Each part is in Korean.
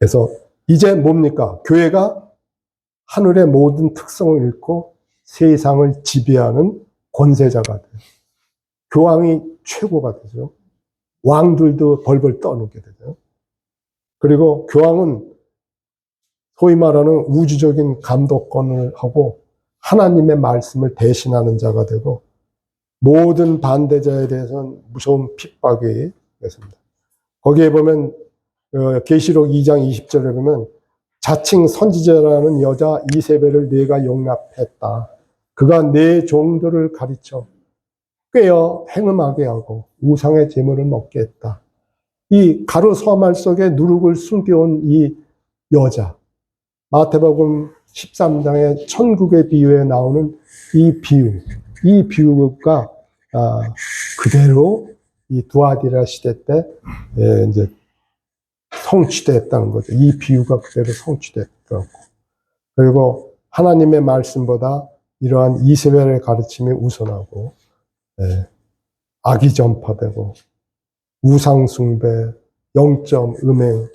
그래서 이제 뭡니까? 교회가 하늘의 모든 특성을 잃고 세상을 지배하는 권세자가 돼요. 교황이 최고가 되죠. 왕들도 벌벌 떠누게 되죠. 그리고 교황은 소위 말하는 우주적인 감독권을 하고 하나님의 말씀을 대신하는 자가 되고 모든 반대자에 대해서는 무서운 핍박이 있습니다. 거기에 보면 계시록 2장 20절에 보면 자칭 선지자라는 여자 이세벨을 네가 용납했다. 그가 네 종들을 가르쳐 꿰어 행음하게 하고 우상의 제물을 먹게 했다. 이 가루 서말 속에 누룩을 숨겨온 이 여자, 마태복음 13장의 천국의 비유에 나오는 이 비유가 그대로 이 두아디라 시대 때 이제 성취됐다는 거죠. 이 비유가 그대로 성취됐다고. 그리고 하나님의 말씀보다 이러한 이세벨의 가르침이 우선하고 악이 전파되고 우상 숭배, 영점 음행.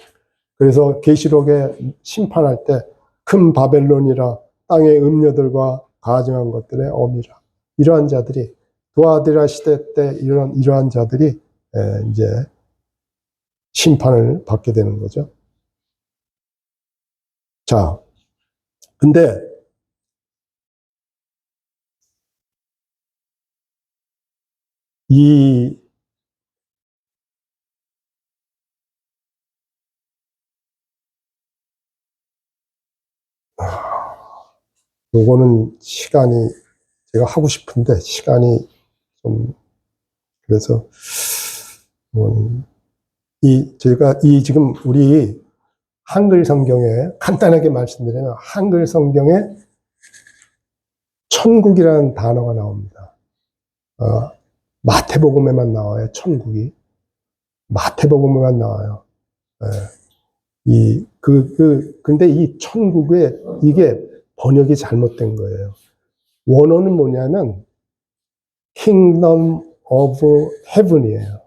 그래서 계시록에 심판할 때 큰 바벨론이라 땅의 음녀들과 가증한 것들의 어미라. 이러한 자들이 두아디라 시대 때 이러한 자들이 이제 심판을 받게 되는 거죠. 자, 근데 요거는 시간이 제가 하고 싶은데 시간이 좀 그래서 저희가 지금 우리 한글 성경에 간단하게 말씀드리면 한글 성경에 천국이라는 단어가 나옵니다. 마태복음에만 나와요. 천국이 마태복음에만 나와요. 근데 이 천국에 이게 번역이 잘못된 거예요. 원어는 뭐냐면 Kingdom of Heaven이에요.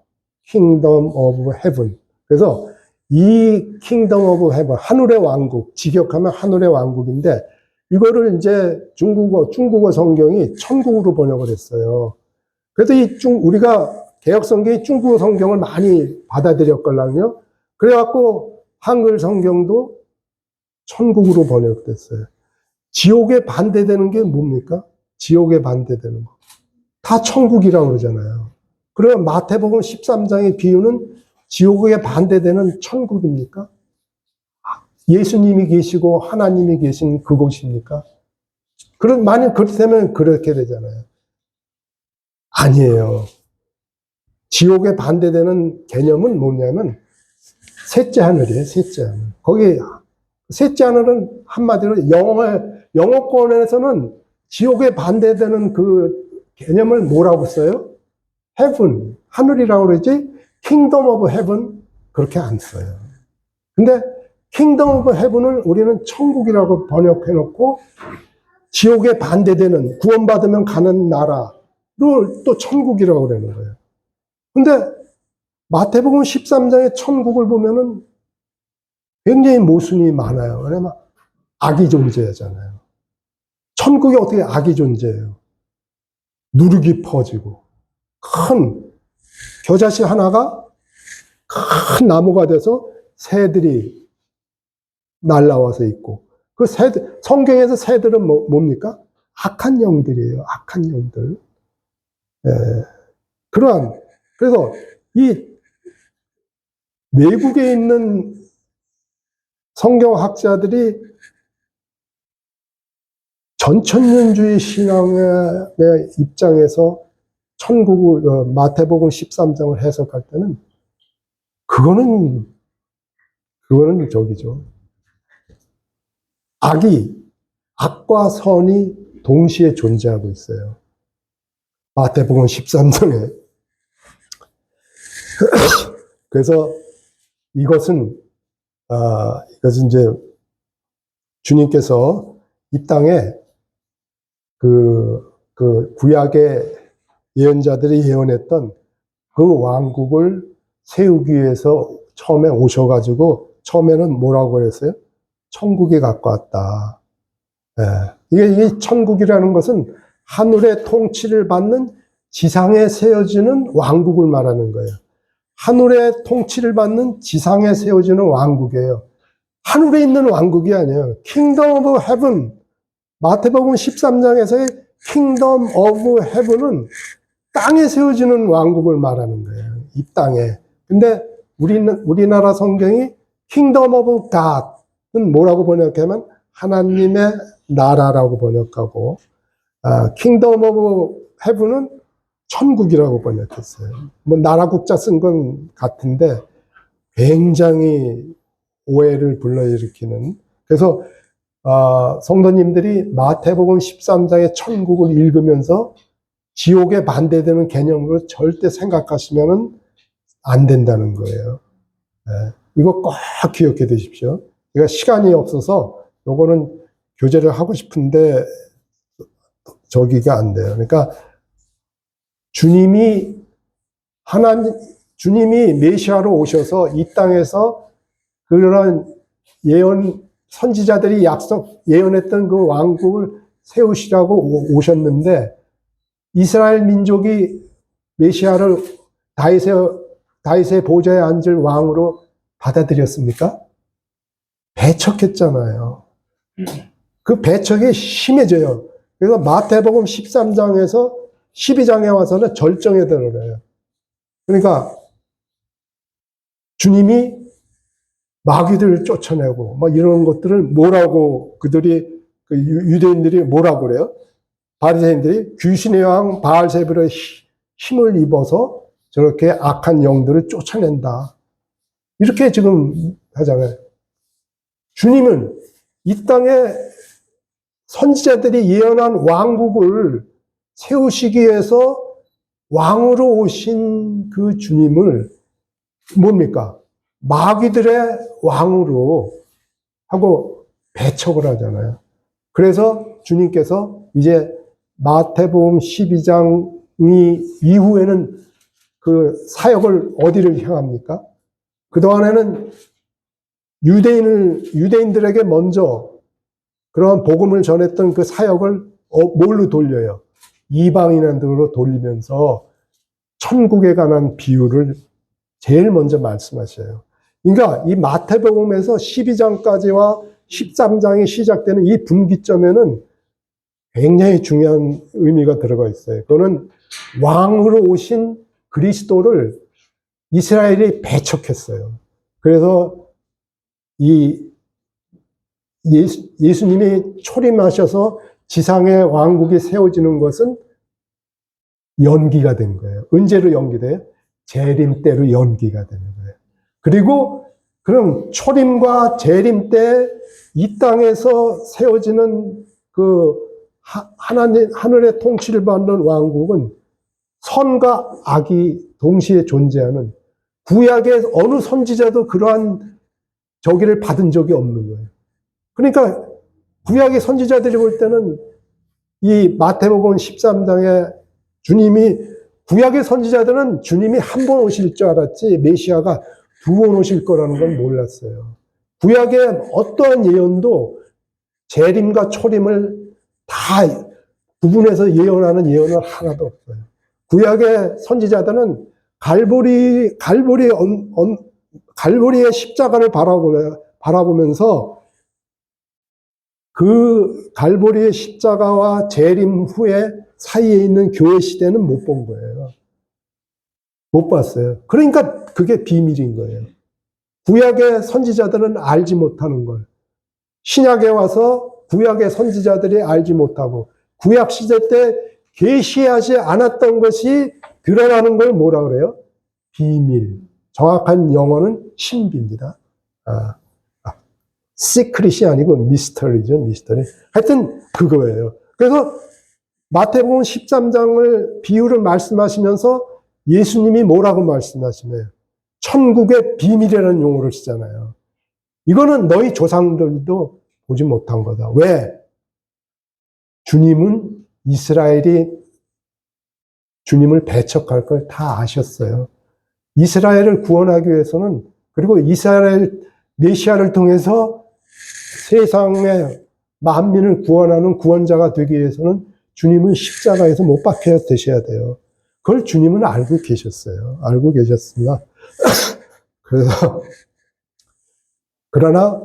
Kingdom of Heaven. 그래서 이 Kingdom of Heaven, 하늘의 왕국, 직역하면 하늘의 왕국인데 이거를 이제 중국어 성경이 천국으로 번역을 했어요. 그래서 우리가 개혁 성경이 중국어 성경을 많이 받아들였걸랑요. 그래갖고 한글 성경도 천국으로 번역됐어요. 지옥에 반대되는 게 뭡니까? 지옥에 반대되는 거. 다 천국이라고 그러잖아요. 그러면 마태복음 13장의 비유는 지옥에 반대되는 천국입니까? 예수님이 계시고 하나님이 계신 그곳입니까? 만약 그렇다면 그렇게 되잖아요. 아니에요. 지옥에 반대되는 개념은 뭐냐면 셋째 하늘이에요. 셋째 하늘. 거기 셋째 하늘은 한마디로 영어권에서는 지옥에 반대되는 그 개념을 뭐라고 써요? heaven, 하늘이라고 그러지 kingdom of heaven 그렇게 안 써요. 근데 kingdom of heaven을 우리는 천국이라고 번역해 놓고 지옥에 반대되는 구원받으면 가는 나라를 또 천국이라고 그러는 거예요. 근데 마태복음 13장의 천국을 보면은 굉장히 모순이 많아요. 왜냐면 악이 존재하잖아요. 천국이 어떻게 악이 존재해요? 누룩이 퍼지고 큰 겨자씨 하나가 큰 나무가 돼서 새들이 날라와서 있고 그 성경에서 새들은 뭡니까? 악한 영들이에요. 악한 영들. 그래서 이 외국에 있는 성경학자들이 전천년주의 신앙의 입장에서 마태복음 13장을 해석할 때는 그거는 저기죠. 악과 선이 동시에 존재하고 있어요. 마태복음 13장에. 그래서 이것은 이제 주님께서 이 땅에 그 구약의 예언자들이 예언했던 그 왕국을 세우기 위해서 처음에 오셔가지고 처음에는 뭐라고 그랬어요? 천국이 가까웠다. 예. 이게 천국이라는 것은 하늘의 통치를 받는 지상에 세워지는 왕국을 말하는 거예요. 하늘의 통치를 받는 지상에 세워지는 왕국이에요. 하늘에 있는 왕국이 아니에요. Kingdom of Heaven. 마태복음 13장에서의 Kingdom of Heaven은 땅에 세워지는 왕국을 말하는 거예요. 이 땅에. 근데 우리나라 성경이 Kingdom of God은 뭐라고 번역하면 하나님의 나라라고 번역하고, Kingdom of Heaven은 천국이라고 번역했어요. 뭐 나라 국자 쓴 건 같은데 굉장히 오해를 불러일으키는. 그래서 성도님들이 마태복음 13장의 천국을 읽으면서 지옥에 반대되는 개념으로 절대 생각하시면 안 된다는 거예요. 이거 꼭 기억해 두십시오. 제가 시간이 없어서 요거는 교제를 하고 싶은데 저기가 안 돼요. 그러니까 주님이 메시아로 오셔서 이 땅에서 그런 선지자들이 예언했던 그 왕국을 세우시라고 오셨는데, 이스라엘 민족이 메시아를 다윗의 보좌에 앉을 왕으로 받아들였습니까? 배척했잖아요. 그 배척이 심해져요. 그래서 마태복음 13장에서 12장에 와서는 절정에 들어요. 그러니까 주님이 마귀들을 쫓아내고 막 이런 것들을 뭐라고 유대인들이 뭐라고 그래요? 바리새인들이 귀신의 왕 바알세불의 힘을 입어서 저렇게 악한 영들을 쫓아낸다. 이렇게 지금 하잖아요. 주님은 이 땅에 선지자들이 예언한 왕국을 세우시기 위해서 왕으로 오신 그 주님을 뭡니까? 마귀들의 왕으로 하고 배척을 하잖아요. 그래서 주님께서 이제 마태복음 12장이 이후에는 그 사역을 어디를 향합니까? 그동안에는 유대인들에게 먼저 그런 복음을 전했던 그 사역을 뭘로 돌려요? 이방인들로 돌리면서 천국에 관한 비유를 제일 먼저 말씀하셔요. 그러니까 이 마태복음에서 12장까지와 13장이 시작되는 이 분기점에는 굉장히 중요한 의미가 들어가 있어요. 그거는 왕으로 오신 그리스도를 이스라엘이 배척했어요. 그래서 예수님이 초림하셔서 지상의 왕국이 세워지는 것은 연기가 된 거예요. 언제로 연기돼요? 재림 때로 연기가 되는 거예요. 그리고 그럼 초림과 재림 때 이 땅에서 세워지는 그 하늘의 통치를 받는 왕국은 선과 악이 동시에 존재하는, 구약의 어느 선지자도 그러한 저기를 받은 적이 없는 거예요. 그러니까 구약의 선지자들이 볼 때는 이 마태복음 13장에 구약의 선지자들은 주님이 한 번 오실 줄 알았지 메시아가 두 번 오실 거라는 걸 몰랐어요. 구약의 어떠한 예언도 재림과 초림을 다 구분해서 예언하는 예언은 하나도 없어요. 구약의 선지자들은 갈보리의 십자가를 바라보면서 그 갈보리의 십자가와 재림 후에 사이에 있는 교회 시대는 못 본 거예요. 못 봤어요. 그러니까 그게 비밀인 거예요. 구약의 선지자들은 알지 못하는 걸 신약에 와서 구약의 선지자들이 알지 못하고 구약 시대 때 계시하지 않았던 것이 드러나는 걸 뭐라 그래요? 비밀. 정확한 영어는 신비입니다. 시크릿이 아니고 미스터리죠, 미스터리. 하여튼 그거예요. 그래서 마태복음 13장을 비유를 말씀하시면서 예수님이 뭐라고 말씀하시나요? 천국의 비밀이라는 용어를 쓰잖아요. 이거는 너희 조상들도 보지 못한 거다. 왜? 주님은 이스라엘이 주님을 배척할 걸 다 아셨어요. 이스라엘을 구원하기 위해서는, 그리고 이스라엘 메시아를 통해서 세상의 만민을 구원하는 구원자가 되기 위해서는 주님은 십자가에서 못 박혀 되셔야 돼요. 그걸 주님은 알고 계셨어요. 알고 계셨으나 그래서 그러나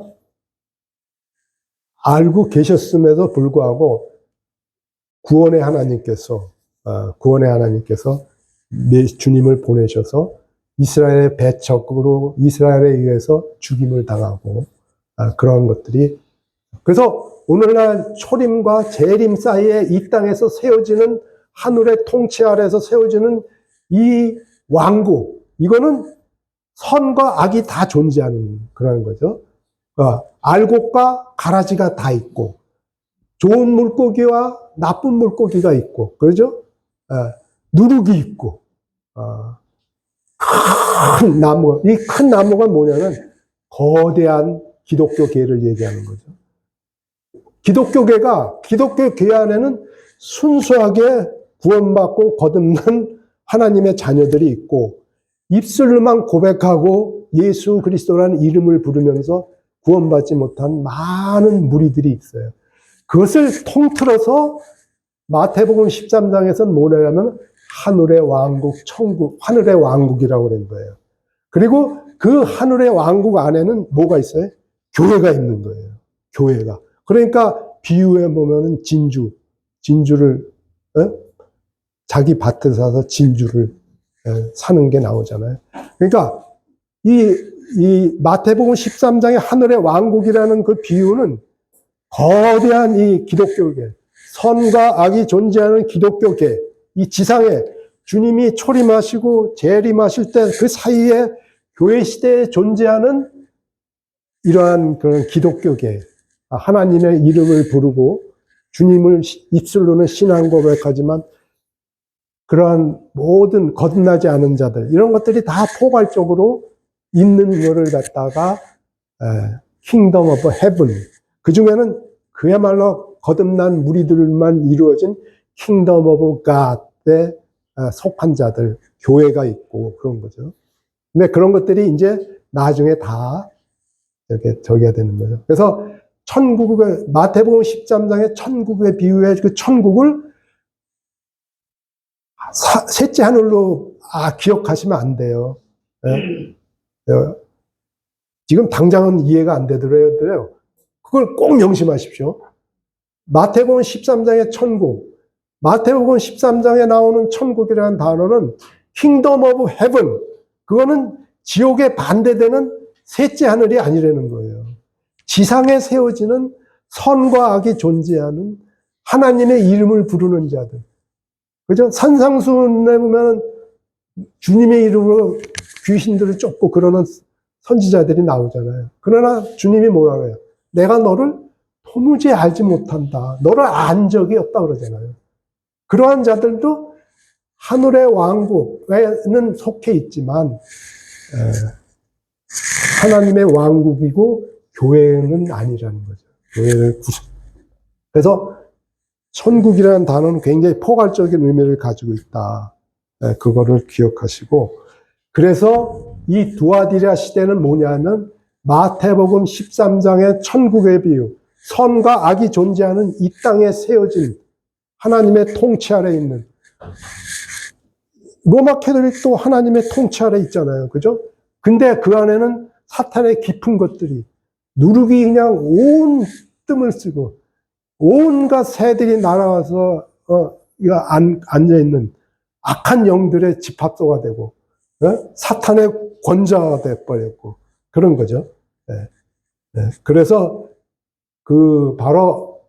알고 계셨음에도 불구하고 구원의 하나님께서 주님을 보내셔서 이스라엘의 배척으로 이스라엘에 의해서 죽임을 당하고 그런 것들이, 그래서 오늘날 초림과 재림 사이에 이 땅에서 세워지는, 하늘의 통치 아래에서 세워지는 이 왕국, 이거는 선과 악이 다 존재하는 그런 거죠. 알곡과 가라지가 다 있고, 좋은 물고기와 나쁜 물고기가 있고, 그러죠? 누룩이 있고, 큰 나무, 이 큰 나무가 뭐냐면 거대한 기독교계를 얘기하는 거죠. 기독교계 안에는 순수하게 구원받고 거듭난 하나님의 자녀들이 있고, 입술로만 고백하고 예수 그리스도라는 이름을 부르면서 구원받지 못한 많은 무리들이 있어요. 그것을 통틀어서 마태복음 13장에서는 뭐냐면 하늘의 왕국, 천국, 하늘의 왕국이라고 그런 거예요. 그리고 그 하늘의 왕국 안에는 뭐가 있어요? 교회가 있는 거예요. 교회가. 그러니까 비유에 보면은 진주를 자기 밭에 사서 진주를 사는 게 나오잖아요. 그러니까 이 마태복음 13장의 하늘의 왕국이라는 그 비유는 거대한 이 기독교계, 선과 악이 존재하는 기독교계, 이 지상에 주님이 초림하시고 재림하실 때 그 사이에 교회 시대에 존재하는 이러한 그런 기독교계, 하나님의 이름을 부르고 주님을 입술로는 신앙 고백하지만 그러한 모든 거듭나지 않은 자들, 이런 것들이 다 포괄적으로 있는 거를 갖다가 킹덤 오브 헤븐, 그 중에는 그야말로 거듭난 무리들만 이루어진 킹덤 오브 갓에 속한 자들, 교회가 있고 그런 거죠. 근데 그런 것들이 이제 나중에 다 이렇게 저기가 되는 거죠. 그래서 천국을, 마태복음 13장의 천국의 비유에 그 천국을 셋째 하늘로 기억하시면 안 돼요. 지금 당장은 이해가 안 되더라도 그걸 꼭 명심하십시오. 마태복음 13장의 천국, 마태복음 13장에 나오는 천국이라는 단어는 킹덤 오브 헤븐, 그거는 지옥에 반대되는 셋째 하늘이 아니라는 거예요. 지상에 세워지는 선과 악이 존재하는 하나님의 이름을 부르는 자들. 그죠? 산상수훈에 보면 주님의 이름으로 귀신들을 쫓고 그러는 선지자들이 나오잖아요. 그러나 주님이 뭐라 그래요? 내가 너를 도무지 알지 못한다. 너를 안 적이 없다 그러잖아요. 그러한 자들도 하늘의 왕국에는 속해 있지만 하나님의 왕국이고 교회는 아니라는 거죠. 교회를 그래서 천국이라는 단어는 굉장히 포괄적인 의미를 가지고 있다. 그거를 기억하시고, 그래서 이 두아디라 시대는 뭐냐면 마태복음 13장의 천국의 비유, 선과 악이 존재하는 이 땅에 세워진 하나님의 통치 아래 있는, 로마 캐톨릭도 하나님의 통치 아래 있잖아요. 그죠? 근데 그 안에는 사탄의 깊은 것들이, 누룩이 그냥 온 뜸을 쓰고 온갖 새들이 날아와서 앉아있는 악한 영들의 집합소가 되고 사탄의 권자가 돼버렸고 그런 거죠. 그래서 바로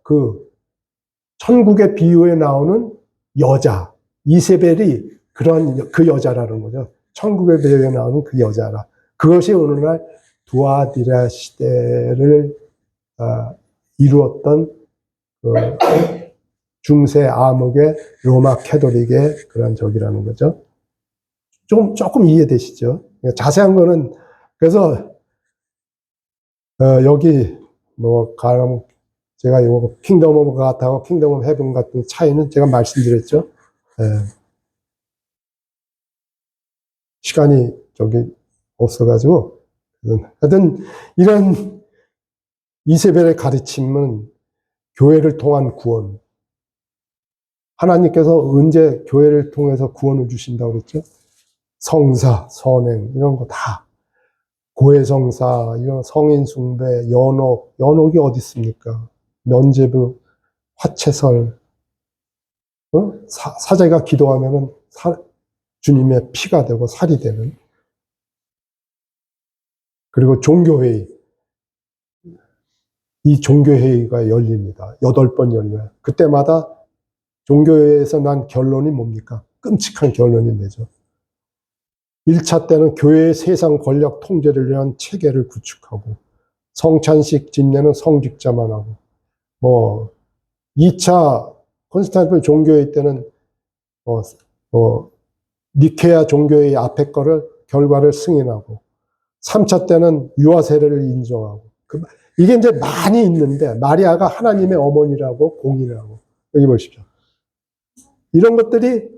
천국의 비유에 나오는 여자 이세벨이 그 여자라는 거죠. 천국의 비유에 나오는 그 여자라. 그것이 오늘날 두아디라 시대를 이루었던 중세 암흑의 로마 캐톨릭의 그런 적이라는 거죠. 조금 이해되시죠? 자세한 거는, 그래서, 여기, 제가 이거 킹덤 오브 갓하고 킹덤 오브 헤븐 같은 차이는 제가 말씀드렸죠. 시간이 없어가지고, 하여튼 이런 이세벨의 가르침은 교회를 통한 구원. 하나님께서 언제 교회를 통해서 구원을 주신다고 그랬죠? 성사, 선행 이런 거 다. 고해성사, 이런 성인숭배, 연옥이 어디 있습니까? 면죄부, 화채설, 사제가 기도하면은 주님의 피가 되고 살이 되는. 그리고 종교회의. 이 종교회의가 열립니다. 8번 열려요. 그때마다 종교회의에서 난 결론이 뭡니까? 끔찍한 결론이 내죠. 1차 때는 교회의 세상 권력 통제를 위한 체계를 구축하고, 성찬식 집례는 성직자만 하고, 2차 콘스탄티노플 종교회의 때는 니케아 종교회의 앞에 결과를 승인하고, 3차 때는 유아 세례를 인정하고, 이게 이제 많이 있는데, 마리아가 하나님의 어머니라고 공인하고, 여기 보십시오. 이런 것들이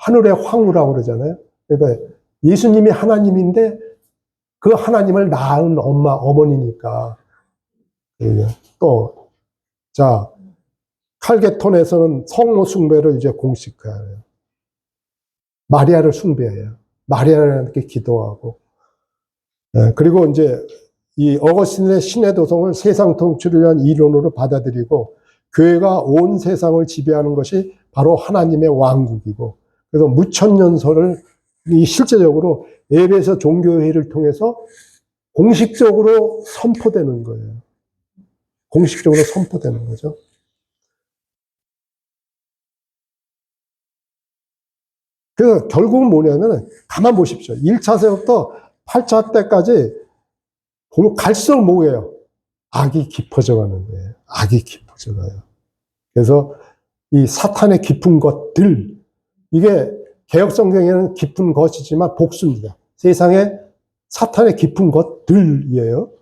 하늘의 황후라고 그러잖아요. 그러니까 예수님이 하나님인데 그 하나님을 낳은 어머니니까. 또, 자, 칼게톤에서는 성모 숭배를 이제 공식화해요. 마리아를 숭배해요. 마리아한테 기도하고. 그리고 이제 이 어거스틴의 신의 도성을 세상 통치를 위한 이론으로 받아들이고, 교회가 온 세상을 지배하는 것이 바로 하나님의 왕국이고, 그래서 무천년설을 실제적으로 에베소 종교회의를 통해서 공식적으로 선포되는 거예요. 공식적으로 선포되는 거죠. 그래서 결국은 뭐냐면, 가만 보십시오. 1차세부터 8차 때까지 보면 갈수록 뭐예요? 악이 깊어져 가는 거예요. 악이 깊어져 가요. 그래서 이 사탄의 깊은 것들, 이게 개혁성경에는 깊은 것이지만 복수입니다. 세상에 사탄의 깊은 것들이에요.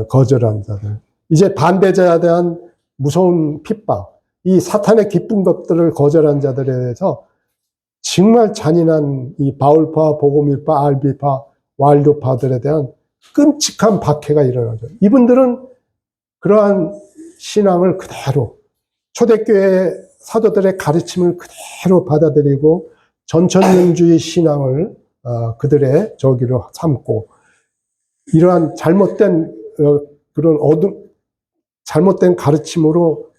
거절한 자들. 이제 반대자에 대한 무서운 핍박, 이 사탄의 깊은 것들을 거절한 자들에 대해서 정말 잔인한 이 바울파, 보고밀파, 알비파, 왈도파들에 대한 끔찍한 박해가 일어나죠. 이분들은 그러한 신앙을 그대로, 초대교회 사도들의 가르침을 그대로 받아들이고 전천명주의 신앙을 그들의 저기로 삼고, 이러한 잘못된 잘못된 가르침으로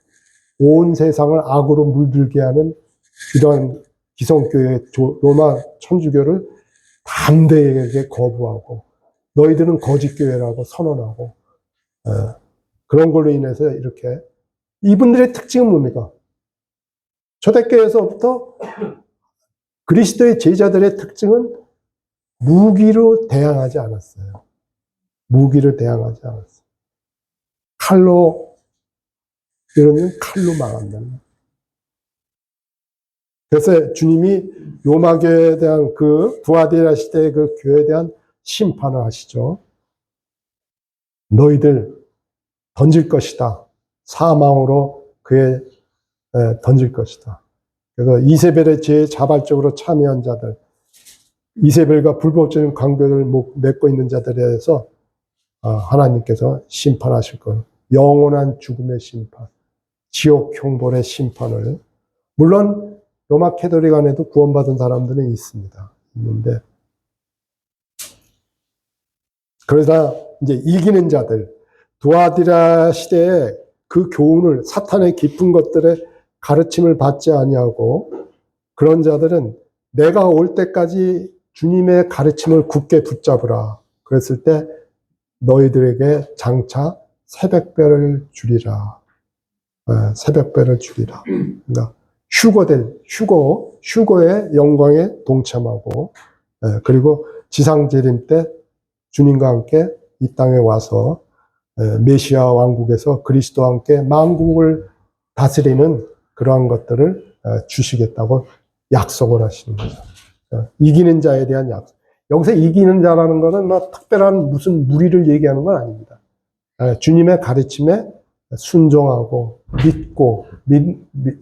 온 세상을 악으로 물들게 하는 이러한 기성교회 로마 천주교를 담대하게 거부하고, 너희들은 거짓교회라고 선언하고, 그런 걸로 인해서 이렇게. 이분들의 특징은 뭡니까? 초대교회에서부터 그리스도의 제자들의 특징은 무기로 대항하지 않았어요. 무기로 대항하지 않았어요. 이러면 칼로 망한다는. 그래서 주님이 로마교회에 대한 그 두아디라 시대의 그 교회에 대한 심판을 하시죠. 너희들 던질 것이다. 사망으로 그에 던질 것이다. 그래서 이세벨의 죄에 자발적으로 참여한 자들, 이세벨과 불법적인 관계를 맺고 있는 자들에 대해서 하나님께서 심판하실 거예요. 영원한 죽음의 심판, 지옥 형벌의 심판을. 물론 로마 캐톨릭 안에도 구원받은 사람들은 있는데, 그러다 이제 이기는 자들, 두아디라 시대에 그 교훈을, 사탄의 깊은 것들의 가르침을 받지 아니하고, 그런 자들은 내가 올 때까지 주님의 가르침을 굳게 붙잡으라. 그랬을 때 너희들에게 장차 새벽별을 주리라. 새벽별을 주리라. 그러니까 휴거의 영광에 동참하고, 그리고 지상재림 때 주님과 함께 이 땅에 와서 메시아 왕국에서 그리스도와 함께 만국을 다스리는 그러한 것들을 주시겠다고 약속을 하시는 거죠. 이기는 자에 대한 약속. 여기서 이기는 자라는 것은 특별한 무슨 무리를 얘기하는 건 아닙니다. 주님의 가르침에 순종하고 믿고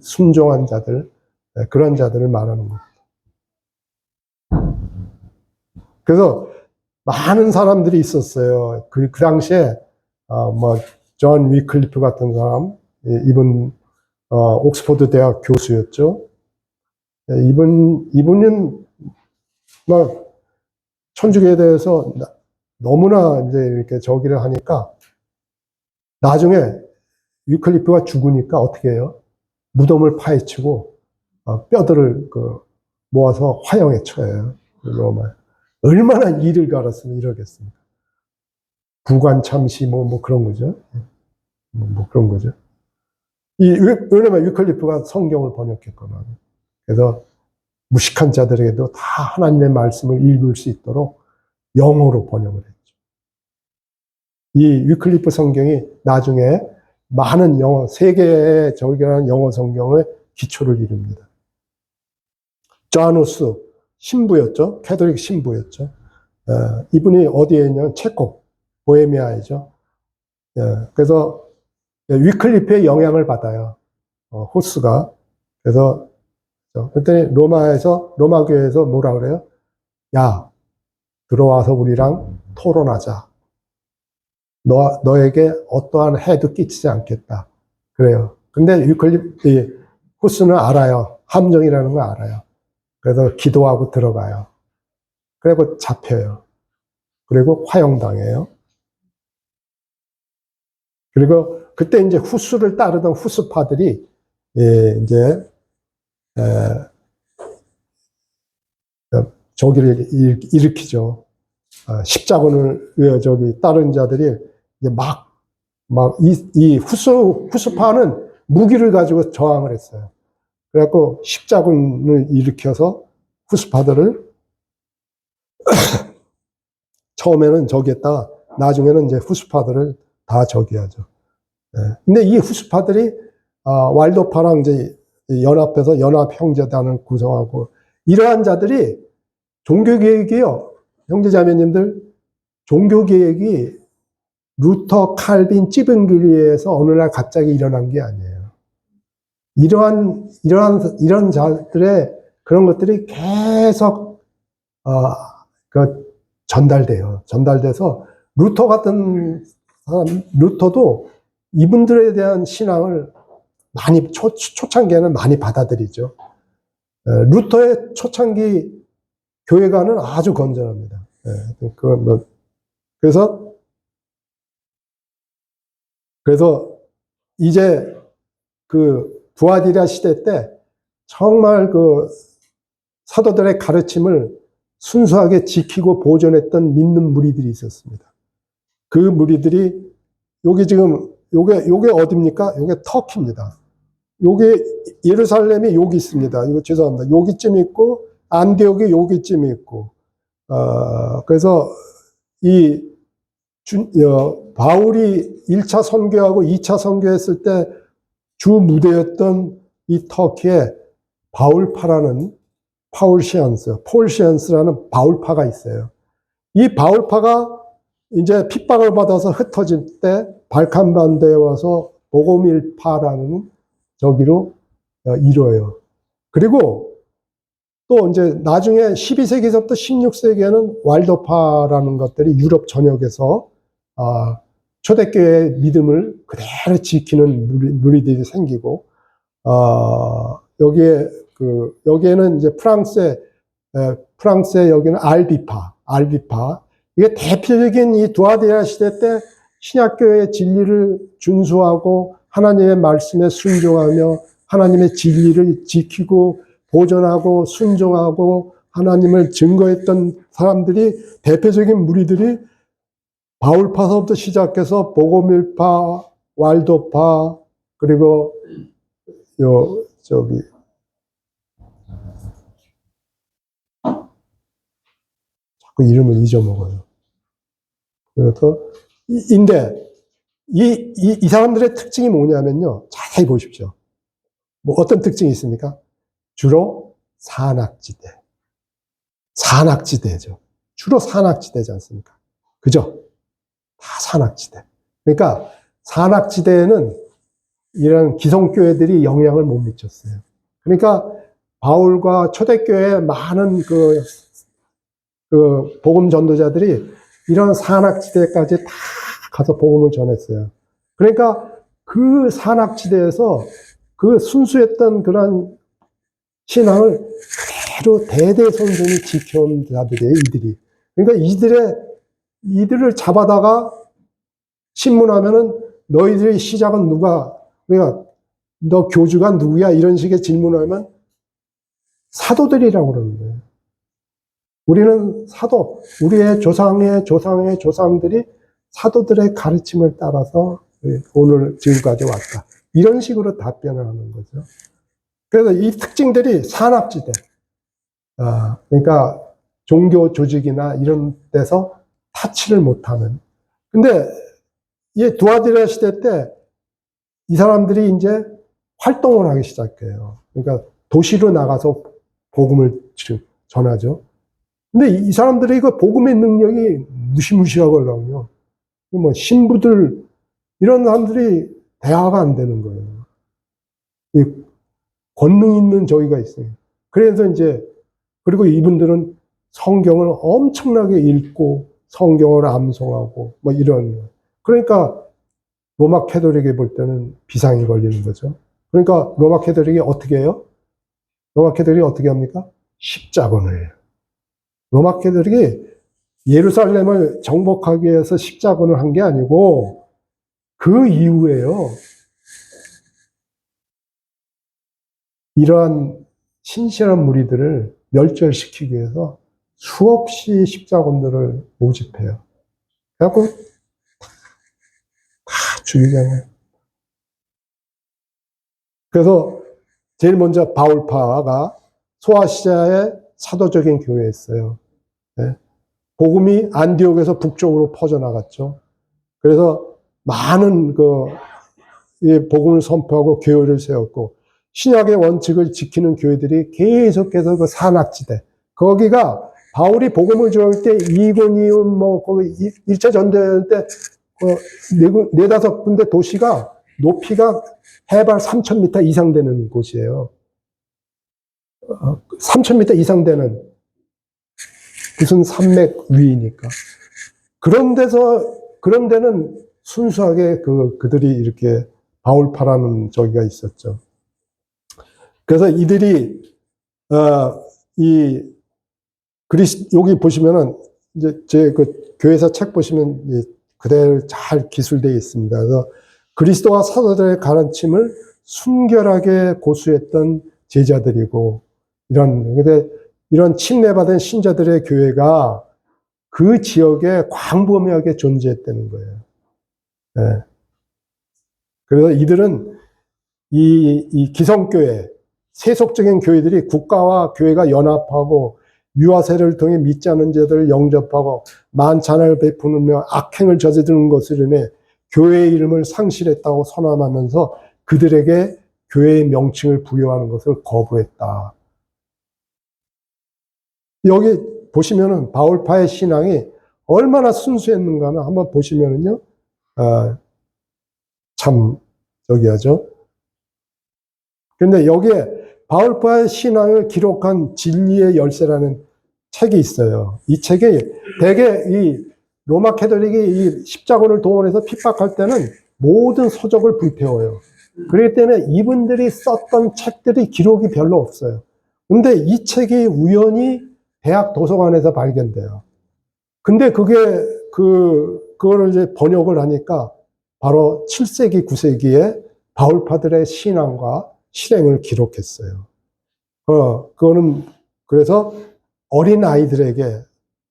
순종한 자들, 그런 자들을 말하는 겁니다. 그래서 많은 사람들이 있었어요. 그 당시에, 존 위클리프 같은 사람, 이분, 옥스퍼드 대학 교수였죠. 이분은, 천주교에 대해서 너무나 이제 이렇게 저기를 하니까, 나중에 위클리프가 죽으니까 어떻게 해요? 무덤을 파헤치고, 뼈들을 모아서 화형에 쳐요. 로마. 얼마나 이를 갈았으면 이러겠습니까? 부관 참시 뭐 그런 거죠. 뭐 그런 거죠. 왜냐면 위클리프가 성경을 번역했거나. 그래서 무식한 자들에게도 다 하나님의 말씀을 읽을 수 있도록 영어로 번역을 했죠. 이 위클리프 성경이 나중에 많은 영어, 세계의 저기라는 영어 성경의 기초를 이룹니다. 자누스 신부였죠. 캐톨릭 신부였죠. 이분이 어디에 있냐면 체코, 보헤미아이죠. 그래서 위클리프의 영향을 받아요. 호스가. 그래서 그때 로마 교회에서 뭐라 그래요? 야, 들어와서 우리랑 토론하자. 너에게 어떠한 해도 끼치지 않겠다. 그래요. 근데 호스는 알아요. 함정이라는 거 알아요. 그래서 기도하고 들어가요. 그리고 잡혀요. 그리고 화형당해요. 그리고 그때 이제 후스를 따르던 후스파들이 이제 저기를 일으키죠. 십자군을 따른 자들이 이제 이 후스파는 무기를 가지고 저항을 했어요. 그래갖고 십자군을 일으켜서 후스파들을 처음에는 저기했다가 나중에는 이제 후스파들을 다 저기하죠. 근데 이 후스파들이 왈도파랑 이제 연합해서 연합형제단을 구성하고 이러한 자들이 종교개혁이요. 형제자매님들, 종교개혁이 루터, 칼빈, 찌븐글리에서 어느 날 갑자기 일어난 게 아니에요. 이런 자들의 그런 것들이 계속, 전달돼요. 전달돼서 루터 같은 사람, 루터도 이분들에 대한 신앙을 많이, 초창기에는 많이 받아들이죠. 루터의 초창기 교회관은 아주 건전합니다. 그래서 이제 두아디라 시대 때 정말 사도들의 가르침을 순수하게 지키고 보존했던 믿는 무리들이 있었습니다. 그 무리들이 요게 어디입니까? 요게 터키입니다. 요게 예루살렘이 여기 있습니다. 이거 죄송합니다. 여기쯤 있고 안디옥이 여기쯤 있고 그래서 바울이 1차 선교하고 2차 선교했을 때 주 무대였던 이 터키에 폴시안스라는 바울파가 있어요. 이 바울파가 이제 핍박을 받아서 흩어질 때 발칸반도에 와서 보고밀파라는 저기로 이뤄요. 그리고 또 이제 나중에 12세기서부터 16세기에는 왈도파라는 것들이 유럽 전역에서 초대교회의 믿음을 그대로 지키는 무리들이 생기고 여기에는 이제 프랑스의 여기는 알비파 이게 대표적인 이 두아디라 시대 때 신약교회의 진리를 준수하고 하나님의 말씀에 순종하며 하나님의 진리를 지키고 보존하고 순종하고 하나님을 증거했던 사람들이 대표적인 무리들이 바울파서부터 시작해서 보고밀파, 왈도파 그리고 자꾸 이름을 잊어먹어요. 그래서 이 사람들의 특징이 뭐냐면요. 자세히 보십시오. 뭐 어떤 특징이 있습니까? 주로 산악지대죠. 주로 산악지대지 않습니까? 그죠? 다 산악지대. 그러니까 산악지대에는 이런 기성교회들이 영향을 못 미쳤어요. 그러니까 바울과 초대교회의 많은 그 복음 전도자들이 이런 산악지대까지 다 가서 복음을 전했어요. 그러니까 그 산악지대에서 그 순수했던 그런 신앙을 그대로 대대손손이 지켜온 자들이에요, 이들이. 그러니까 이들을 잡아다가 신문하면은 너희들의 시작은 누가, 그러니까 너 교주가 누구야? 이런 식의 질문을 하면 사도들이라고 그러는 거예요. 우리는 사도, 우리의 조상의 조상의 조상들이 사도들의 가르침을 따라서 오늘 지금까지 왔다. 이런 식으로 답변을 하는 거죠. 그래서 이 특징들이 산악지대, 그러니까 종교 조직이나 이런 데서 타치를 못하는. 근데 이 두아디라 시대 때 이 사람들이 이제 활동을 하기 시작해요. 그러니까 도시로 나가서 복음을 전하죠. 근데 이 사람들이 그 복음의 능력이 무시무시하거든요. 뭐 신부들 이런 사람들이 대화가 안 되는 거예요. 이 권능 있는 저희가 있어요. 그래서 이제 그리고 이분들은 성경을 엄청나게 읽고 성경을 암송하고 뭐 이런. 그러니까 로마 캐톨릭이 볼 때는 비상이 걸리는 거죠. 그러니까 로마 캐톨릭이 어떻게 해요? 로마 캐톨릭이 어떻게 합니까? 십자군을. 로마 캐톨릭이 예루살렘을 정복하기 위해서 십자군을 한 게 아니고 그 이후에요. 이러한 신실한 무리들을 멸절시키기 위해서 수없이 십자군들을 모집해요. 그래갖고 다 죽이잖아요. 그래서 제일 먼저 바울파가 소아시아의 사도적인 교회였어요. 네. 복음이 안디옥에서 북쪽으로 퍼져나갔죠. 그래서 많은 복음을 선포하고 교회를 세웠고 신약의 원칙을 지키는 교회들이 계속해서 그 산악지대 거기가 바울이 복음을 전할 때 이고니움 거기 1차 전도할 때 네다섯 군데 도시가 높이가 해발 3,000m 이상 되는 곳이에요. 3,000m 이상 되는 무슨 산맥 위니까. 그런 데는 순수하게 그들이 이렇게 바울파라는 저기가 있었죠. 그래서 이들이, 여기 보시면은, 이제 제 교회사 책 보시면 그대로 잘 기술되어 있습니다. 그래서 그리스도와 사도들의 가르침을 순결하게 고수했던 제자들이고, 근데 이런 침례받은 신자들의 교회가 그 지역에 광범위하게 존재했다는 거예요. 네. 그래서 이들은 이 기성교회, 세속적인 교회들이 국가와 교회가 연합하고 유아세를 통해 믿지 않은 자들을 영접하고 만찬을 베푸며 악행을 저지르는 것을 인해 교회의 이름을 상실했다고 선언하면서 그들에게 교회의 명칭을 부여하는 것을 거부했다. 여기 보시면은 바울파의 신앙이 얼마나 순수했는가는 한번 보시면은요, 참 저기하죠. 그런데 여기에 바울파의 신앙을 기록한 진리의 열쇠라는 책이 있어요. 이 책이 대개 이 로마 캐톨릭이 이 십자군을 동원해서 핍박할 때는 모든 서적을 불태워요. 그렇기 때문에 이분들이 썼던 책들이 기록이 별로 없어요. 근데 이 책이 우연히 대학 도서관에서 발견돼요. 근데 그거를 이제 번역을 하니까 바로 7세기, 9세기에 바울파들의 신앙과 실행을 기록했어요. 그거는 그래서 어린아이들에게,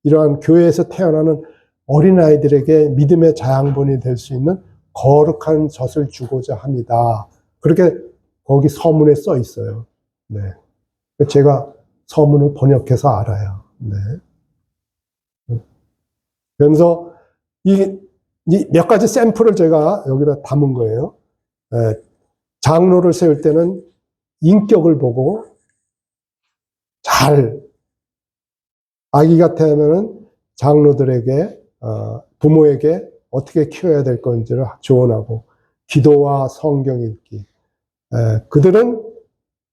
이러한 교회에서 태어나는 어린아이들에게 믿음의 자양분이 될 수 있는 거룩한 젖을 주고자 합니다. 그렇게 거기 서문에 써 있어요. 네. 제가 서문을 번역해서 알아요. 네. 그래서 이 몇 가지 샘플을 제가 여기다 담은 거예요. 장로를 세울 때는 인격을 보고 아기가 태어나면 장로들에게, 부모에게 어떻게 키워야 될 건지를 조언하고, 기도와 성경 읽기. 그들은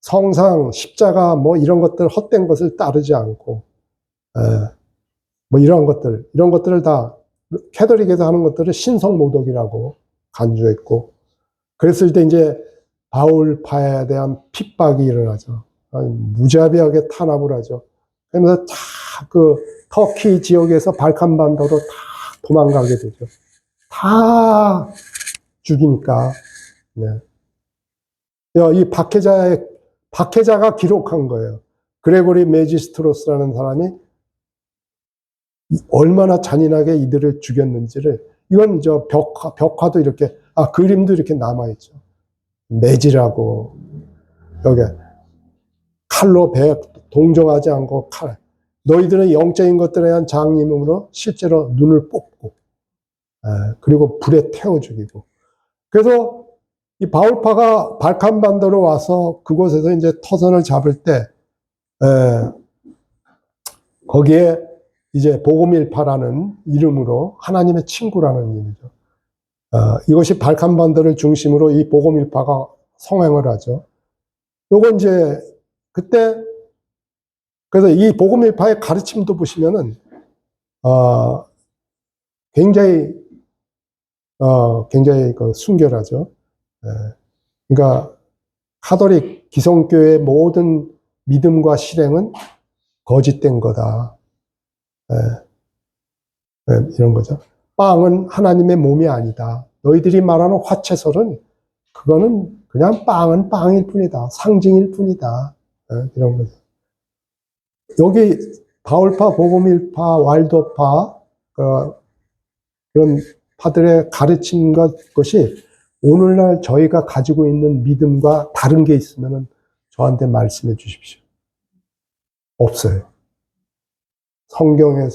성상, 십자가, 뭐 이런 것들 헛된 것을 따르지 않고, 뭐 이런 것들을 다 캐톨릭에서 하는 것들을 신성모독이라고 간주했고, 그랬을 때 이제 바울파에 대한 핍박이 일어나죠. 무자비하게 탄압을 하죠. 그러면서 다 그 터키 지역에서 발칸반도로 다 도망가게 되죠. 다 죽이니까. 네. 이 박해자가 기록한 거예요. 그레고리 메지스트로스라는 사람이 얼마나 잔인하게 이들을 죽였는지를, 이건 저 벽화도 이렇게, 그림도 이렇게 남아있죠. 매질하고, 여기, 칼로 배 동정하지 않고 너희들은 영적인 것들에 대한 장님으로 실제로 눈을 뽑고, 그리고 불에 태워 죽이고. 그래서 이 바울파가 발칸반도로 와서 그곳에서 이제 터전을 잡을 때, 거기에 이제 복음일파라는 이름으로 하나님의 친구라는 의미죠. 이것이 발칸반도를 중심으로 이 복음일파가 성행을 하죠. 요건 이제 그때, 그래서 이 복음일파의 가르침도 보시면은 굉장히 그 순결하죠. 그러니까 카톨릭 기성교의 모든 믿음과 실행은 거짓된 거다. 이런 거죠. 빵은 하나님의 몸이 아니다. 너희들이 말하는 화채설은 그거는 그냥 빵은 빵일 뿐이다. 상징일 뿐이다. 이런 거죠. 여기 바울파, 복음일파, 왈도파 그런 파들의 가르친 것이 오늘날 저희가 가지고 있는 믿음과 다른 게 있으면 저한테 말씀해 주십시오. 없어요. 성경에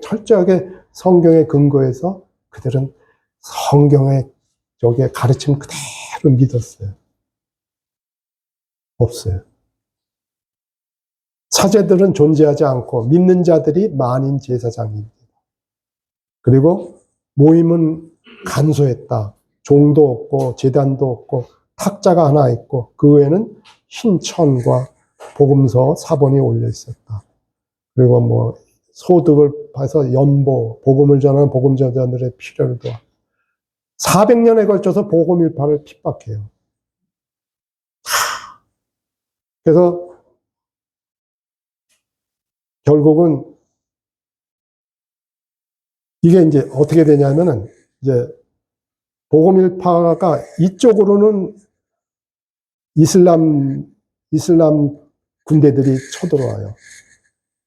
철저하게 성경에 근거해서 그들은 성경의 저게 가르침 그대로 믿었어요. 없어요. 사제들은 존재하지 않고 믿는 자들이 만인 제사장입니다. 그리고 모임은 간소했다. 종도 없고 재단도 없고 탁자가 하나 있고 그 외에는 흰 천과 복음서 사본이 올려 있었다. 그리고 뭐 소득을 봐서 연보, 복음을 전하는 복음전자들의 필요를 도와. 400년에 걸쳐서 복음일파를 핍박해요. 그래서 결국은 이게 이제 어떻게 되냐면은 이제 복음일파가 이쪽으로는 이슬람 군대들이 쳐들어와요.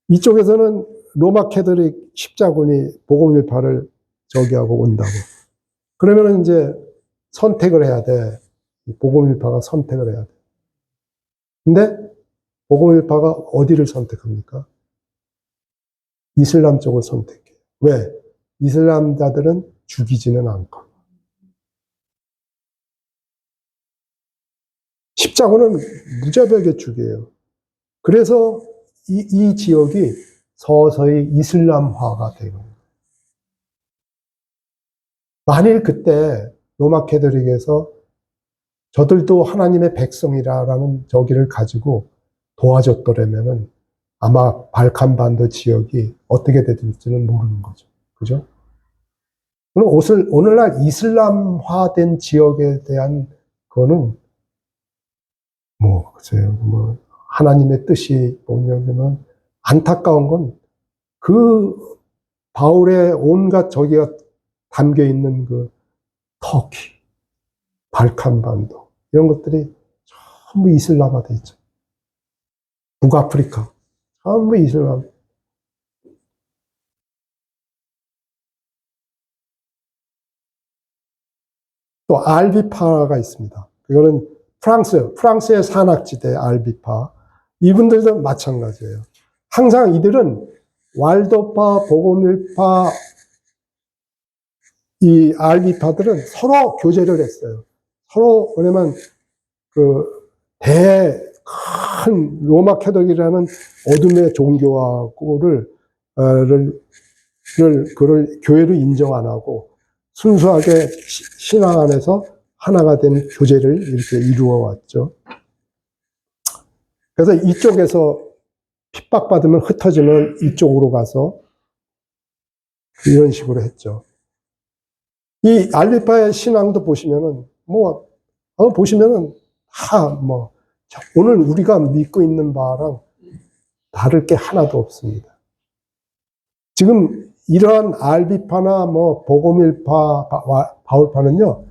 이쪽에서는 로마 캐톨릭 십자군이 복음일파를 저기하고 온다고. 그러면은 이제 선택을 해야 돼. 복음일파가 선택을 해야 돼. 근데 복음일파가 어디를 선택합니까? 이슬람 쪽을 선택해요. 왜? 이슬람자들은 죽이지는 않고. 십자군은 무자비하게 죽여요. 그래서 이 지역이 서서히 이슬람화가 되고. 만일 그때 로마 캐톨릭에서 저들도 하나님의 백성이라는 저기를 가지고 도와줬더라면은 아마 발칸반도 지역이 어떻게 됐을지는 모르는 거죠. 그죠? 그럼 오늘날 이슬람화된 지역에 대한 거는 글쎄요, 하나님의 뜻이 뭐냐면 안타까운 건 그 바울의 온갖 저기가 담겨 있는 그 터키, 발칸반도 이런 것들이 전부 이슬람화돼 있죠. 북아프리카 전부 이슬람. 또 알비파가 있습니다. 이거는 프랑스의 산악지대 알비파. 이분들도 마찬가지예요. 항상 이들은 왈도파, 복음일파, 이 알비파들은 서로 교제를 했어요. 서로, 왜냐면, 큰 로마 캐톨릭이라는 어둠의 종교하고를, 그를 교회로 인정 안 하고, 순수하게 신앙 안에서 하나가 된 교제를 이렇게 이루어 왔죠. 그래서 이쪽에서 핍박받으면 흩어지면 이쪽으로 가서 이런 식으로 했죠. 이 알비파의 신앙도 보시면은, 보시면은, 오늘 우리가 믿고 있는 바랑 다를 게 하나도 없습니다. 지금 이러한 알비파나 복음일파, 바울파는요,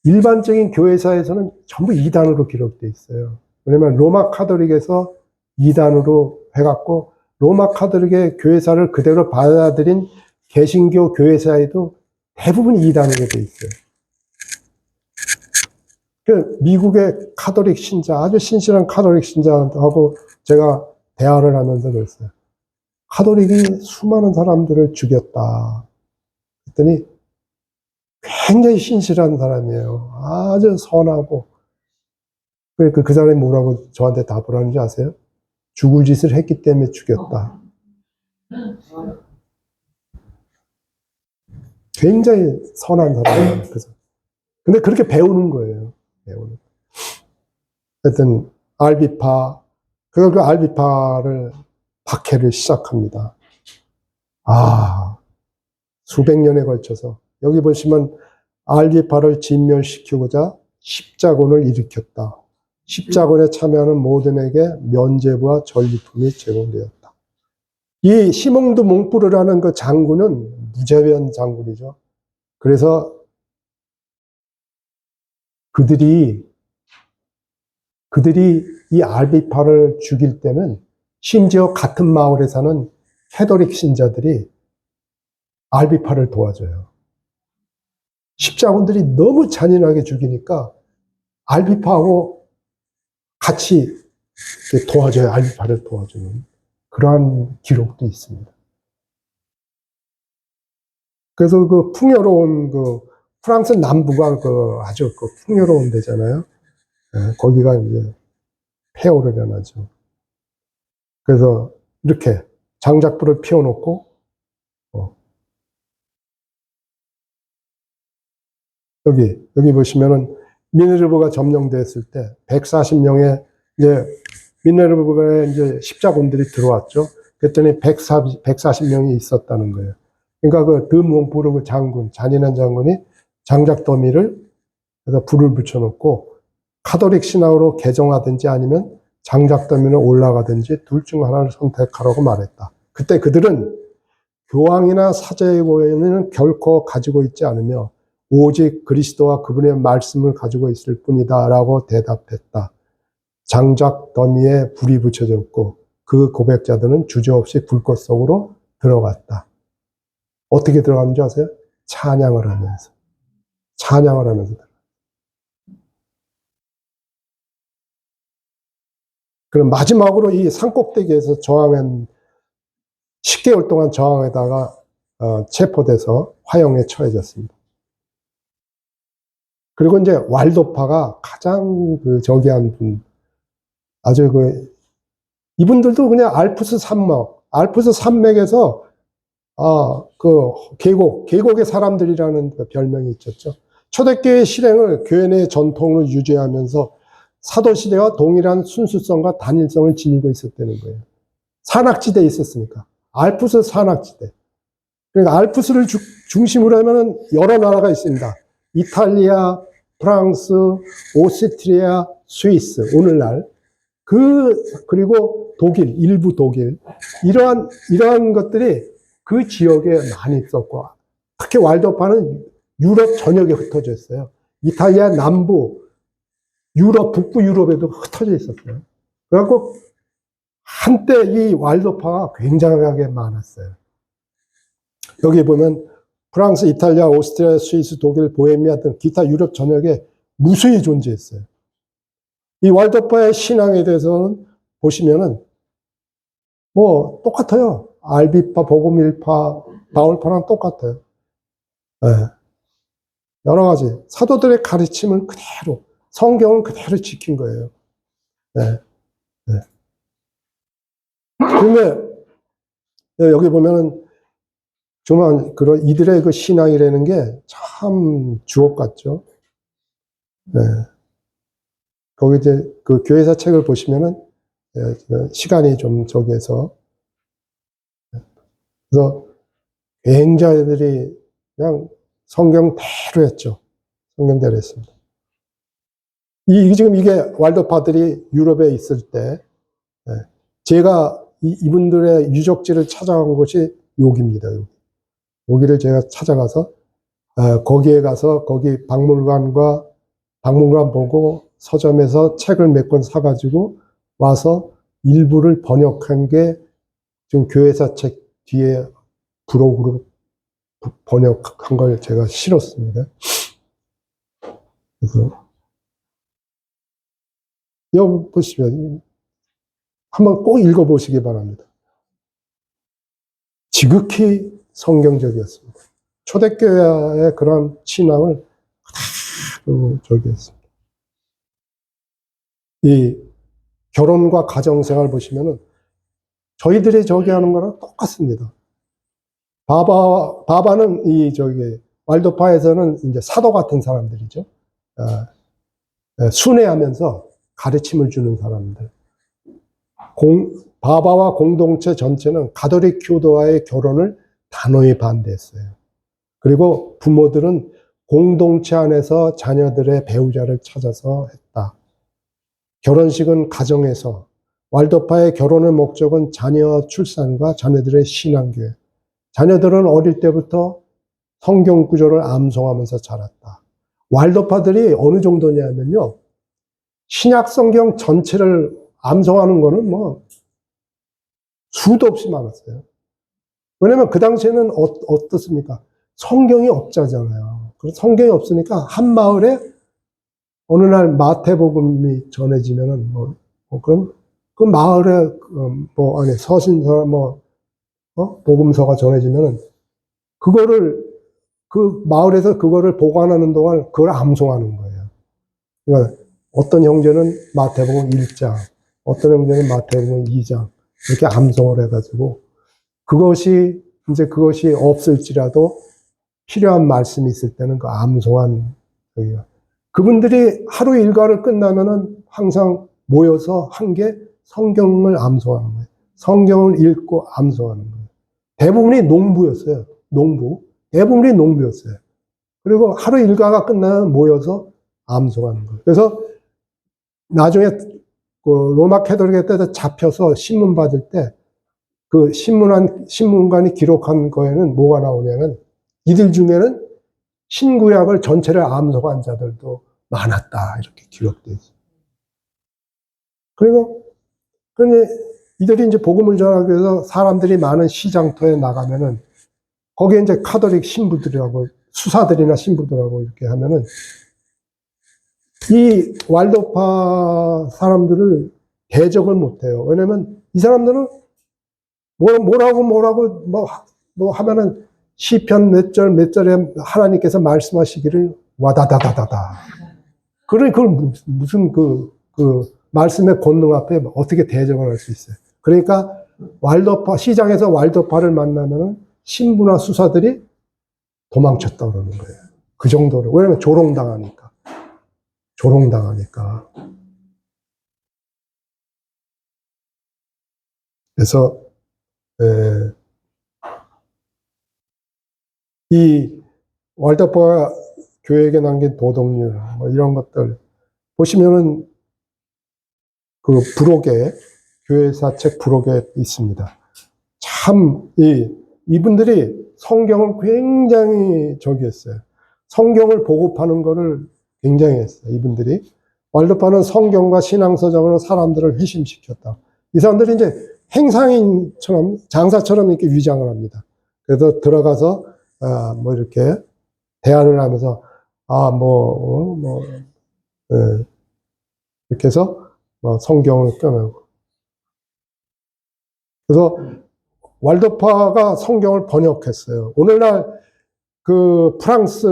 일반적인 교회사에서는 전부 이단으로 기록되어 있어요. 왜냐면 로마 카톨릭에서 이단으로 해갖고 로마 카톨릭의 교회사를 그대로 받아들인 개신교 교회사에도 대부분 이단으로 되어 있어요. 그 미국의 카톨릭 신자, 아주 신실한 카톨릭 신자하고 제가 대화를 하면서 그랬어요. 카톨릭이 수많은 사람들을 죽였다. 그랬더니 굉장히 신실한 사람이에요. 아주 선하고. 그 사람이 뭐라고 저한테 답을 하는지 아세요? 죽을 짓을 했기 때문에 죽였다. 굉장히 선한 사람이에요. 그래서. 근데 그렇게 배우는 거예요. 배우는. 하여튼, 알비파, 그 알비파를 박해를 시작합니다. 수백 년에 걸쳐서. 여기 보시면, 알비파를 진멸시키고자 십자군을 일으켰다. 십자군에 참여하는 모든에게 면죄부와 전리품이 제공되었다. 이 시몽드 몽프르라는 그 장군은 무자비한 장군이죠. 그래서 그들이 이 알비파를 죽일 때는 심지어 같은 마을에 사는 캐톨릭 신자들이 알비파를 도와줘요. 십자군들이 너무 잔인하게 죽이니까 알비파하고 같이 도와줘요. 알비파를 도와주는 그러한 기록도 있습니다. 그래서 그 풍요로운 프랑스 남부가 아주 풍요로운 데잖아요. 거기가 이제 폐허를 변하죠. 그래서 이렇게 장작불을 피워놓고 여기 보시면은 미네르바가 점령됐을 때 140명의 이제 미네르바에 이제 십자군들이 들어왔죠. 그랬더니 140명이 있었다는 거예요. 그러니까 드몽프르 장군, 잔인한 장군이 장작 더미를 그래서 불을 붙여놓고 카톨릭 신앙으로 개종하든지 아니면 장작 더미로 올라가든지 둘 중 하나를 선택하라고 말했다. 그때 그들은 교황이나 사제의 고연은 결코 가지고 있지 않으며 오직 그리스도와 그분의 말씀을 가지고 있을 뿐이다 라고 대답했다. 장작 더미에 불이 붙여졌고 그 고백자들은 주저없이 불꽃 속으로 들어갔다. 어떻게 들어갔는지 아세요? 찬양을 하면서. 그럼 마지막으로 이 산꼭대기에서 저항한 10개월 동안 저항에다가 체포돼서 화형에 처해졌습니다. 그리고 이제 왈도파가 가장 저기한 분, 아주 이분들도 그냥 알프스 산맥에서 계곡의 사람들이라는 별명이 있었죠. 초대교회 실행을 교회 내 전통으로 유지하면서 사도시대와 동일한 순수성과 단일성을 지니고 있었다는 거예요. 산악지대에 있었으니까. 알프스 산악지대. 그러니까 알프스를 중심으로 하면은 여러 나라가 있습니다. 이탈리아, 프랑스, 오스트리아, 스위스, 오늘날. 그리고 독일, 일부 독일. 이러한 것들이 그 지역에 많이 있었고, 특히 왈도파는 유럽 전역에 흩어져 있어요. 이탈리아 남부, 북부 유럽에도 흩어져 있었어요. 그래갖고, 한때 이 왈도파가 굉장하게 많았어요. 여기 보면 프랑스, 이탈리아, 오스트리아, 스위스, 독일, 보헤미아 등 기타 유럽 전역에 무수히 존재했어요. 이 왈도파의 신앙에 대해서는 보시면은 똑같아요. 알비파, 복음일파, 바울파랑 똑같아요. 네. 여러 가지 사도들의 가르침을 그대로 성경을 그대로 지킨 거예요. 네. 네. 근데 여기 보면은 정말 이들의 그 신앙이라는 게 참 주옥 같죠. 네. 거기 이제 그 교회사 책을 보시면은 시간이 좀 저기에서 그래서 굉장히들이 그냥 성경대로 했죠. 성경대로 했습니다. 지금 이게 왈도파들이 유럽에 있을 때, 제가 이분들의 유적지를 찾아간 곳이 여기입니다. 여기를 제가 찾아가서, 거기에 가서 거기 박물관 보고 서점에서 책을 몇 권 사가지고 와서 일부를 번역한 게 지금 교회사 책 뒤에 부록으로 번역한 걸 제가 실었습니다. 그래서 여기 보시면 한번 꼭 읽어보시기 바랍니다. 지극히 성경적이었습니다. 초대교회의 그런 신앙을 그대로 저기 했습니다. 이 결혼과 가정생활 보시면은 저희들이 저기 하는 거랑 똑같습니다. 바바는 왈도파에서는 이제 사도 같은 사람들이죠. 순회하면서 가르침을 주는 사람들. 바바와 공동체 전체는 가톨릭 교도와의 결혼을 단호히 반대했어요. 그리고 부모들은 공동체 안에서 자녀들의 배우자를 찾아서 했다. 결혼식은 가정에서, 왈도파의 결혼의 목적은 자녀 출산과 자녀들의 신앙교회. 자녀들은 어릴 때부터 성경 구절을 암송하면서 자랐다. 왈도파들이 어느 정도냐면요, 신약 성경 전체를 암송하는 거는 뭐 수도 없이 많았어요. 왜냐면 그 당시에는 어떻습니까? 성경이 없잖아요. 성경이 없으니까 한 마을에 어느 날 마태복음이 전해지면은 그럼 그 마을에 서신서 복음서가 전해지면은 그 마을에서 그거를 보관하는 동안 그걸 암송하는 거예요. 그러니까 어떤 형제는 마태복음 1장, 어떤 형제는 마태복음 2장 이렇게 암송을 해가지고 그것이 없을지라도 필요한 말씀이 있을 때는 그 암송한 저기가 그분들이 하루 일과를 끝나면은 항상 모여서 한 게 성경을 암송하는 거예요. 성경을 읽고 암송하는 거예요. 대부분이 농부였어요. 대부분이 농부였어요. 그리고 하루 일과가 끝나면 모여서 암송하는 거예요. 그래서 나중에 그 로마 캐톨릭에 때도 잡혀서 신문 받을 때 그 신문관이 기록한 거에는 뭐가 나오냐면 이들 중에는 신구약을 전체를 암송한 자들도 많았다. 이렇게 기록되어 있어요. 그리고 이들이 이제 복음을 전하기 위해서 사람들이 많은 시장터에 나가면은 거기에 이제 카톨릭 신부들이라고 수사들이나 신부들하고 이렇게 하면은 이 왈도파 사람들을 대적을 못해요. 왜냐면 이 사람들은 뭐라고 하면은 시편 몇 절에 하나님께서 말씀하시기를 와다다다다다. 그걸 무슨 그 말씀의 권능 앞에 어떻게 대적을 할 수 있어요. 그러니까 시장에서 왈도파를 만나면은 신부나 수사들이 도망쳤다 그러는 거예요. 그 정도로. 왜냐면 조롱당하니까. 그래서 이 왈도파 교회에게 남긴 도덕률 이런 것들 보시면은 그 부록에 교회사 책 부록에 있습니다. 참 이분들이 성경을 굉장히 했어요. 성경을 보급하는 거를 굉장히 했어요. 이분들이 왈도파는 성경과 신앙서적으로 사람들을 회심시켰다. 이 사람들이 이제 행상인처럼 장사처럼 이렇게 위장을 합니다. 그래서 들어가서 이렇게 대화를 하면서 이렇게 해서 성경을 꺼내고 그래서 왈도파가 성경을 번역했어요. 오늘날 그 프랑스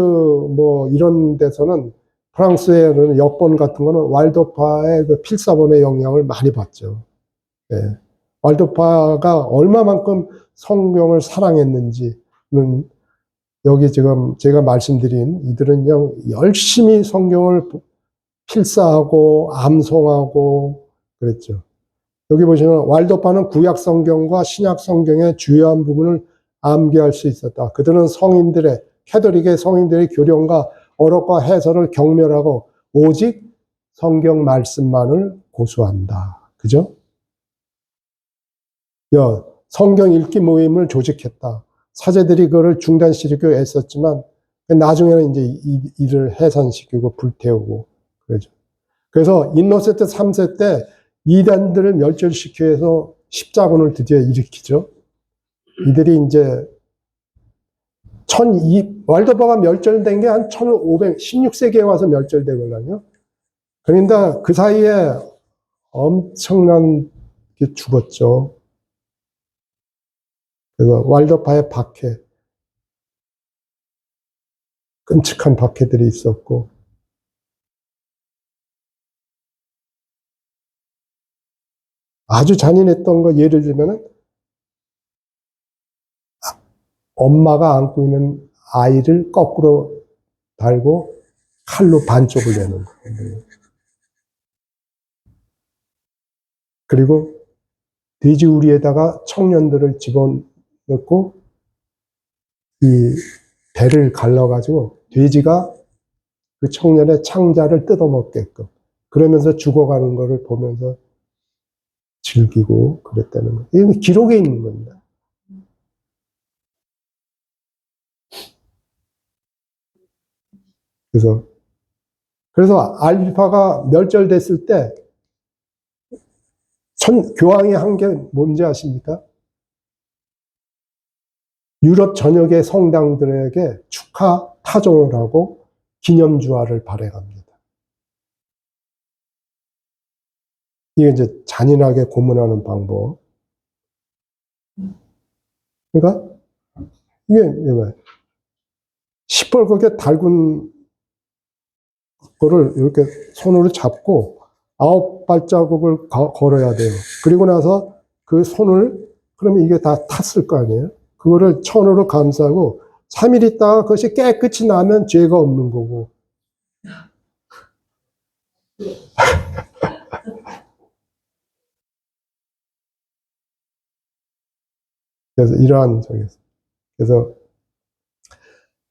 이런 데서는 프랑스에는 엽본 같은 거는 왈도파의 그 필사본의 영향을 많이 받죠. 예. 왈도파가 얼마만큼 성경을 사랑했는지는 여기 지금 제가 말씀드린 이들은 그냥 열심히 성경을 필사하고 암송하고 그랬죠. 여기 보시면 왈도파는 구약 성경과 신약 성경의 주요한 부분을 암기할 수 있었다. 그들은 성인들의, 캐톨릭의 성인들의 교령과 어록과 해설을 경멸하고 오직 성경 말씀만을 고수한다. 그죠? 성경 읽기 모임을 조직했다. 사제들이 그거를 중단시키고 애썼지만 나중에는 이제 이를 해산시키고 불태우고 그러죠. 그래서 인노세트 3세 때 이단들을 멸절시키기 위해서 십자군을 드디어 일으키죠. 이들이 이제 왈도바가 멸절된 게 한 16세기에 와서 멸절되거든요. 그런데 그 사이에 엄청난 게 죽었죠. 그래서 왈도파의 박해, 끔찍한 박해들이 있었고, 아주 잔인했던 거 예를 들면은 엄마가 안고 있는 아이를 거꾸로 달고 칼로 반쪽을 내는 거예요. 그리고 돼지우리에다가 청년들을 집어넣고 이 배를 갈라가지고 돼지가 그 청년의 창자를 뜯어먹게끔 그러면서 죽어가는 거를 보면서 즐기고 그랬다는 거예요. 이건 기록에 있는 겁니다. 그래서 알파가 멸절됐을 때 교황이 한 게 뭔지 아십니까? 유럽 전역의 성당들에게 축하 타종을 하고 기념주화를 발행합니다. 이게 이제 잔인하게 고문하는 방법. 그러니까 이게 뭐예요? 시뻘겋게 달군 거를 이렇게 손으로 잡고 9발자국을 걸어야 돼요. 그리고 나서 그 손을, 그러면 이게 다 탔을 거 아니에요? 그거를 천으로 감싸고 3일 있다가 그것이 깨끗이 나면 죄가 없는 거고. 그래서 이러한 적이었어요. 그래서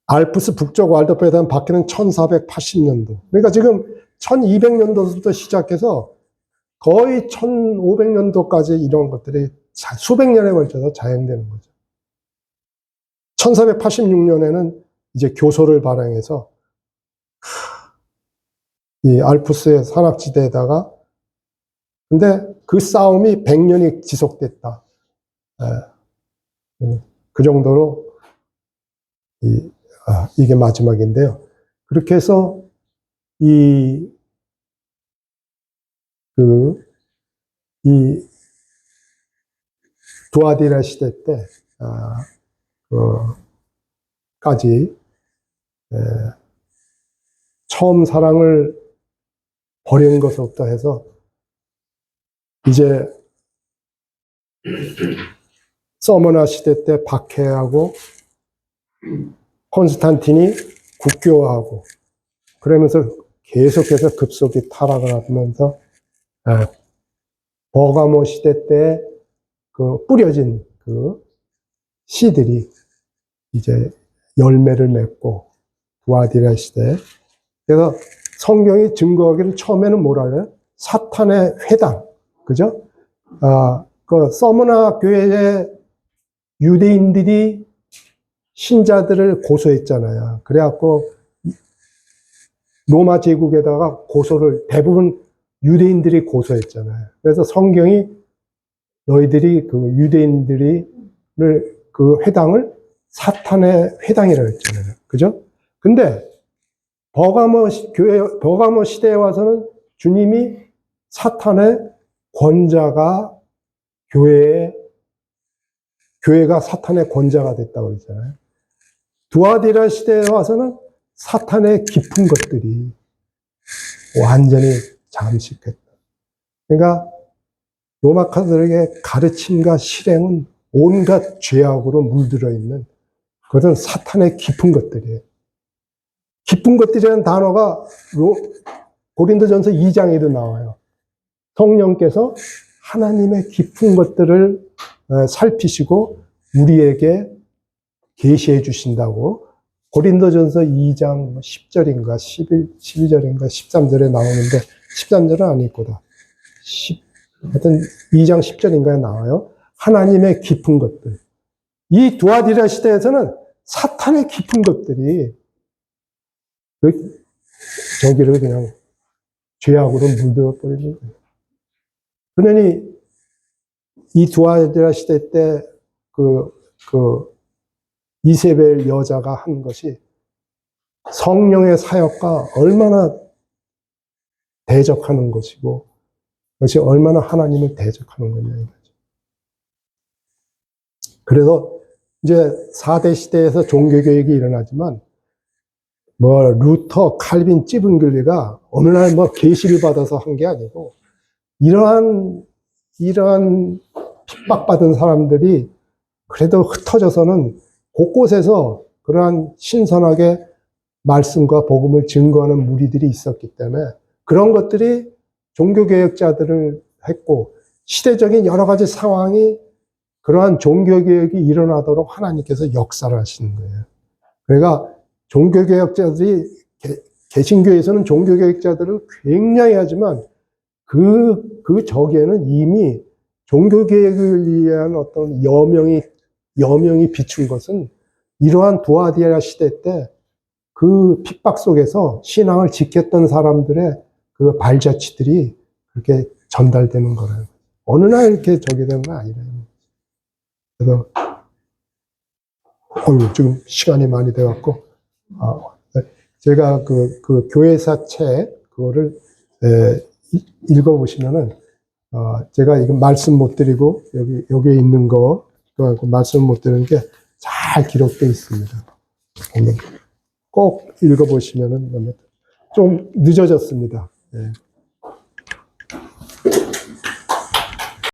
알프스 북쪽 왈도프에 대한 박해는 1480년도. 그러니까 지금 1200년도부터 시작해서 거의 1500년도까지 이런 것들이 수백 년에 걸쳐서 자행되는 거죠. 1486년에는 이제 교소를 발행해서 이 알프스의 산악지대에다가, 근데 그 싸움이 100년이 지속됐다. 그 정도로 이게 마지막인데요. 그렇게 해서 이 두아디라 시대 때 까지 처음 사랑을 버린 것부터 해서 이제 서머나 시대 때 박해하고 콘스탄틴이 국교화하고 그러면서 계속해서 급속히 타락을 하면서 버가모 시대 때 그 뿌려진 그 씨들이 이제 열매를 맺고 두아디라 시대. 그래서 성경이 증거하기를 처음에는 뭐라 그래요? 사탄의 회당, 그죠? 그 서머나 교회의 유대인들이 신자들을 고소했잖아요. 그래갖고 로마 제국에다가 고소를 대부분 유대인들이 고소했잖아요. 그래서 성경이 너희들이 그 유대인들이 그 회당을 사탄의 회당이라고 했잖아요. 그죠? 근데 버가모 시대에 와서는 주님이 사탄의 권자가 교회가 사탄의 권자가 됐다고 그러잖아요. 두아디라 시대에 와서는 사탄의 깊은 것들이 완전히 잠식했다. 그러니까 로마 카톨릭의 가르침과 실행은 온갖 죄악으로 물들어 있는 그것은 사탄의 깊은 것들이에요. 깊은 것들이라는 단어가 고린도전서 2장에도 나와요. 성령께서 하나님의 깊은 것들을 살피시고 우리에게 계시해 주신다고 고린도전서 2장 10절인가 12절인가 13절에 나오는데 13절은 아닐 거다. 하여튼 2장 10절인가에 나와요. 하나님의 깊은 것들. 이 두아디라 시대에서는 사탄의 깊은 것들이 저기를 그냥 죄악으로 물들어버리는 거예요. 그러니 이 두아디라 시대 때 이세벨 여자가 한 것이 성령의 사역과 얼마나 대적하는 것이고 그것이 얼마나 하나님을 대적하는 거냐 이거죠. 그래서 이제 4대 시대에서 종교개혁이 일어나지만 루터, 칼빈, 찌븐글리가 어느 날 계시를 받아서 한 게 아니고 이러한 핍박받은 사람들이 그래도 흩어져서는 곳곳에서 그러한 신선하게 말씀과 복음을 증거하는 무리들이 있었기 때문에 그런 것들이 종교개혁자들을 했고 시대적인 여러 가지 상황이 그러한 종교개혁이 일어나도록 하나님께서 역사를 하시는 거예요. 그러니까 종교개혁자들이 개신교에서는 종교개혁자들을 굉장히 하지만 그 적에는 이미 종교개혁을 위한 어떤 여명이 비춘 것은 이러한 두아디라 시대 때 그 핍박 속에서 신앙을 지켰던 사람들의 그 발자취들이 그렇게 전달되는 거라요. 어느 날 이렇게 저게 된 건 아니래요. 그래서 지금 시간이 많이 돼갖고 제가 그 교회사 책 그거를 읽어보시면은 제가 이거 말씀 못 드리고 여기에 있는 거 말씀 못 드리는 게 잘 기록되어 있습니다. 꼭 읽어보시면은 좀 늦어졌습니다. 예.